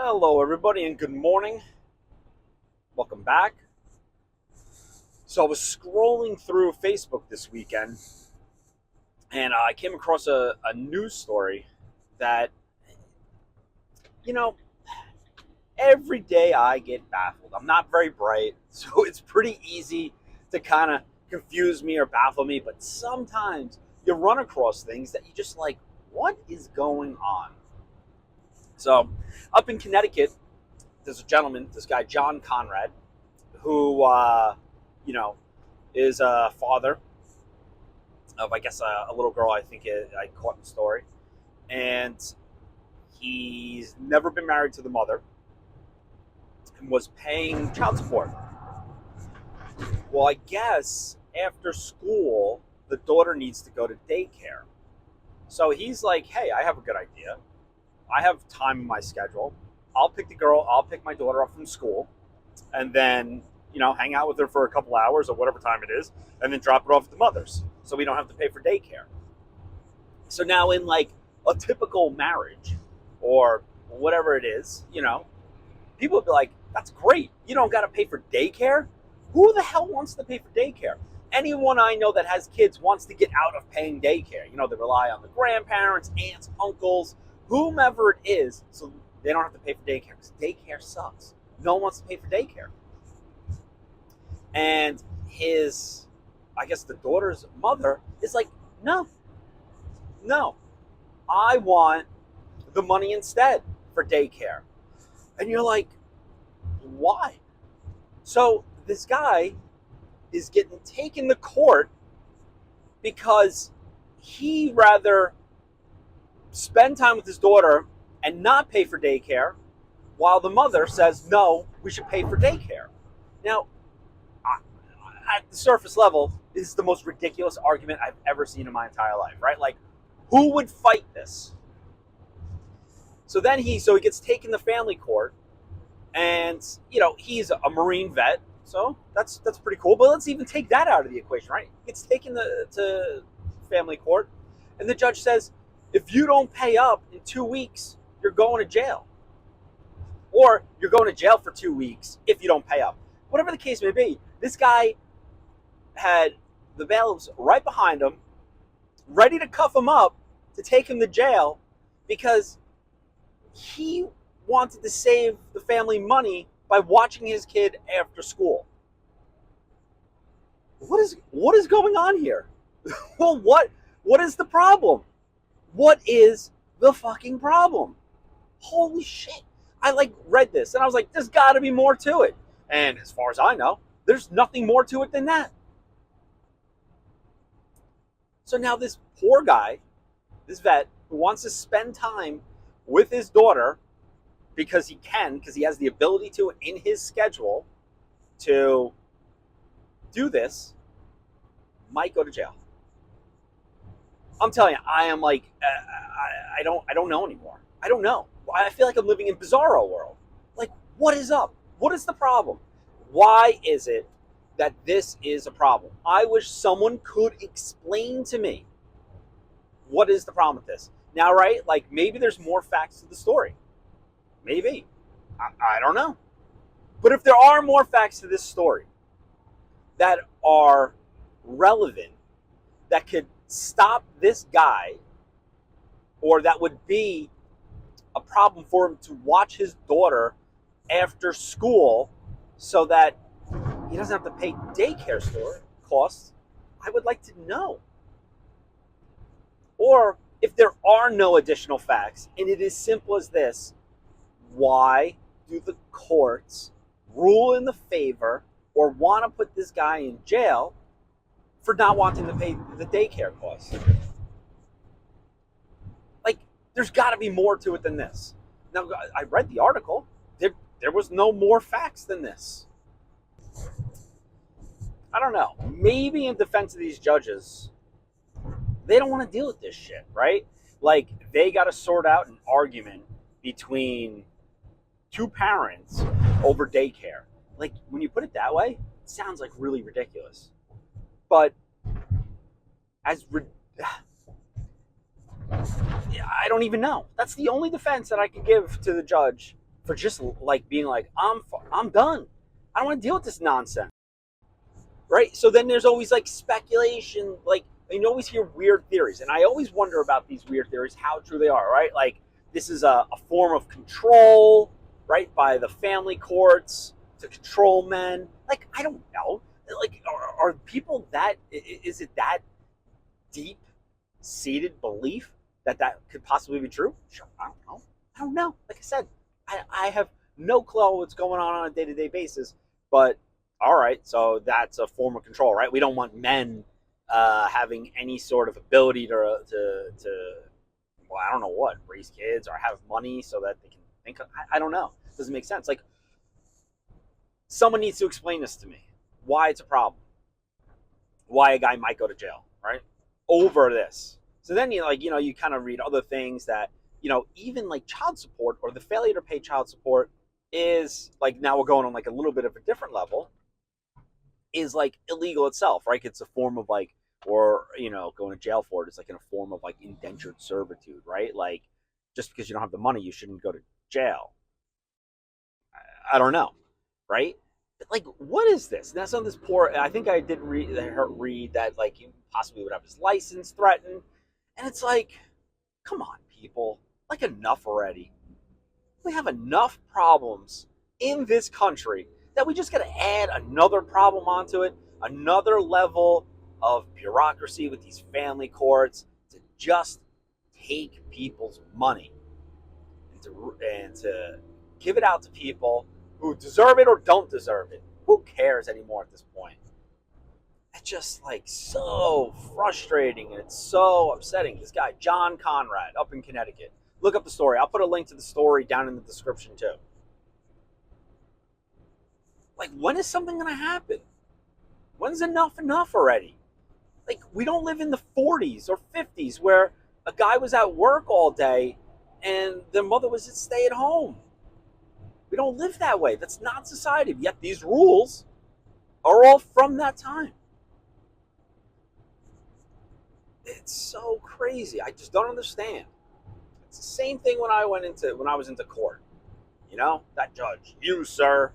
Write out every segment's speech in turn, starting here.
Hello, everybody, and good morning. Welcome back. So, I was scrolling through Facebook this weekend, and I came across a news story that, you know, every day I get baffled. I'm not very bright, so it's pretty easy to kind of confuse me or baffle me, but sometimes you run across things that you just like, what is going on? So, up in Connecticut, there's a gentleman, this guy, John Conrad, who, is a father of, I guess, a little girl. I think I caught in the story. And he's never been married to the mother and was paying child support. Well, I guess after school, the daughter needs to go to daycare. So he's like, hey, I have a good idea. I have time in my schedule. I'll pick my daughter up from school, and then, hang out with her for a couple hours or whatever time it is, and then drop it off at the mother's so we don't have to pay for daycare. So now in like a typical marriage or whatever it is, people would be like, that's great. You don't got to pay for daycare. Who the hell wants to pay for daycare? Anyone I know that has kids wants to get out of paying daycare. They rely on the grandparents, aunts, uncles, whomever it is, so they don't have to pay for daycare, because daycare sucks. No one wants to pay for daycare. And the daughter's mother is like, no, I want the money instead for daycare. And you're like, why? So this guy is getting taken to court because he rather spend time with his daughter and not pay for daycare, while the mother says, no, we should pay for daycare. Now, at the surface level, this is the most ridiculous argument I've ever seen in my entire life, right? Like, who would fight this? So then he gets taken to family court, and, he's a Marine vet, so that's pretty cool. But let's even take that out of the equation, right? He gets taken to family court, and the judge says, if you don't pay up in 2 weeks, you're going to jail. Or you're going to jail for 2 weeks if you don't pay up. Whatever the case may be, this guy had the bailiffs right behind him, ready to cuff him up to take him to jail because he wanted to save the family money by watching his kid after school. What is going on here? Well, what is the problem? What is the fucking problem? Holy shit. I read this and I was like, there's got to be more to it. And as far as I know, there's nothing more to it than that. So now this poor guy, this vet, who wants to spend time with his daughter because he has the ability to in his schedule to do this, might go to jail. I'm telling you, I am like, I don't know anymore. I don't know. I feel like I'm living in bizarro world. Like, what is up? What is the problem? Why is it that this is a problem? I wish someone could explain to me what is the problem with this. Now, right? Like, maybe there's more facts to the story. Maybe. I don't know. But if there are more facts to this story that are relevant, that could stop this guy, or that would be a problem for him to watch his daughter after school so that he doesn't have to pay daycare costs, I would like to know. Or if there are no additional facts and it is simple as this, why do the courts rule in the favor or want to put this guy in jail for not wanting to pay the daycare costs? Like, there's got to be more to it than this. Now, I read the article. There was no more facts than this. I don't know. Maybe in defense of these judges, they don't want to deal with this shit, right? Like, they got to sort out an argument between two parents over daycare. Like, when you put it that way, it sounds like really ridiculous. But I don't even know. That's the only defense that I could give to the judge for just like being like, I'm done. I don't want to deal with this nonsense, right? So then there's always like speculation, like you always hear weird theories, and I always wonder about these weird theories, how true they are, right? Like this is a form of control, right, by the family courts to control men. Like I don't know, like are people that is it that deep seated belief that that could possibly be true? Sure, I don't know. I don't know. Like I said, I have no clue what's going on a day-to-day basis. But all right, so that's a form of control, right? We don't want men having any sort of ability to well, I don't know what, raise kids or have money so that they can think. I don't know. It doesn't make sense. Like someone needs to explain this to me. Why it's a problem? Why a guy might go to jail, right? Over this. So then you kind of read other things that, even like child support or the failure to pay child support is like, now we're going on like a little bit of a different level, is like illegal itself, right? It's a form of like, or, going to jail for it is like in a form of like indentured servitude, right? Like just because you don't have the money, you shouldn't go to jail. I don't know, right? Like, what is this? Now, some of this poor, I think I did read that like he possibly would have his license threatened, and it's like, come on, people, like enough already. We have enough problems in this country that we just got to add another problem onto it, another level of bureaucracy with these family courts to just take people's money and to give it out to people who deserve it or don't deserve it. Who cares anymore at this point? It's just like so frustrating and it's so upsetting. This guy, John Conrad, up in Connecticut. Look up the story. I'll put a link to the story down in the description too. Like, when is something going to happen? When's enough already? Like, we don't live in the 40s or 50s where a guy was at work all day and their mother was at stay at home. We don't live that way. That's not society. Yet these rules are all from that time. It's so crazy. I just don't understand. It's the same thing when I was into court. That judge, you sir,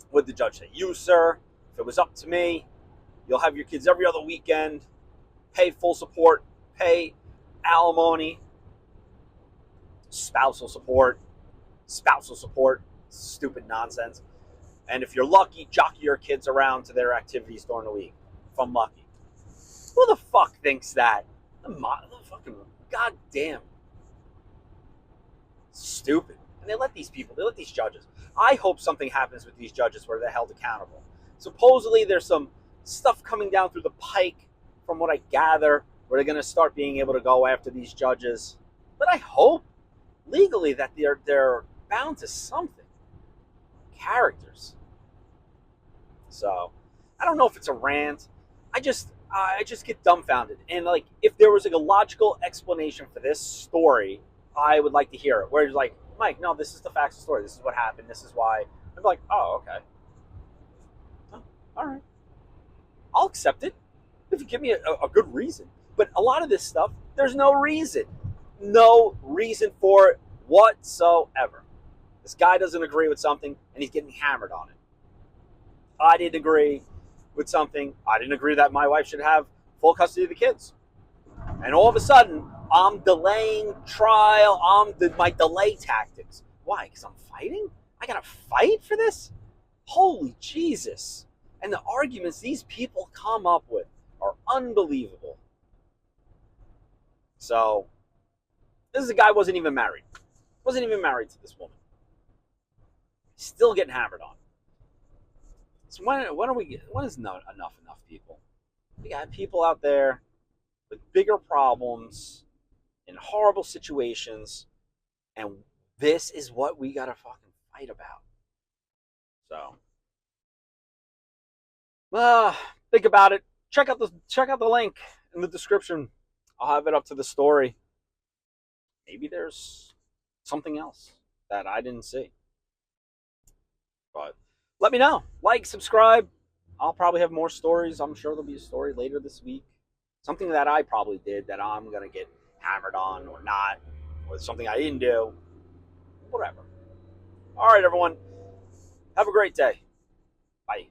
what'd the judge say? You sir, if it was up to me, you'll have your kids every other weekend, pay full support, pay alimony, spousal support, stupid nonsense. And if you're lucky, jockey your kids around to their activities during the week, if I'm lucky. Who the fuck thinks that? The fucking goddamn stupid. And they let these judges. I hope something happens with these judges where they're held accountable. Supposedly there's some stuff coming down through the pike, from what I gather, where they're going to start being able to go after these judges. But I hope legally that they're bound to something. Characters. So I don't know if it's a rant. I just get dumbfounded. And like, if there was like a logical explanation for this story, I would like to hear it. Where it's like, Mike, no, this is the facts of the story. This is what happened. This is why. I'm like, oh, okay. Oh, all right. I'll accept it if you give me a good reason. But a lot of this stuff, there's no reason. No reason for it whatsoever. This guy doesn't agree with something, and he's getting hammered on it. I didn't agree with something. I didn't agree that my wife should have full custody of the kids. And all of a sudden, I'm delaying trial. My delay tactics. Why? Because I'm fighting? I got to fight for this? Holy Jesus. And the arguments these people come up with are unbelievable. So, this is a guy who wasn't even married. Wasn't even married to this woman. Still getting hammered on. So when is enough people? We got people out there with bigger problems in horrible situations, and this is what we gotta fucking fight about. So, think about it. Check out the link in the description. I'll have it up to the story. Maybe there's something else that I didn't see. But let me know. Like, subscribe. I'll probably have more stories. I'm sure there'll be a story later this week. Something that I probably did that I'm going to get hammered on or not. or something I didn't do, whatever. All right, everyone. Have a great day. Bye.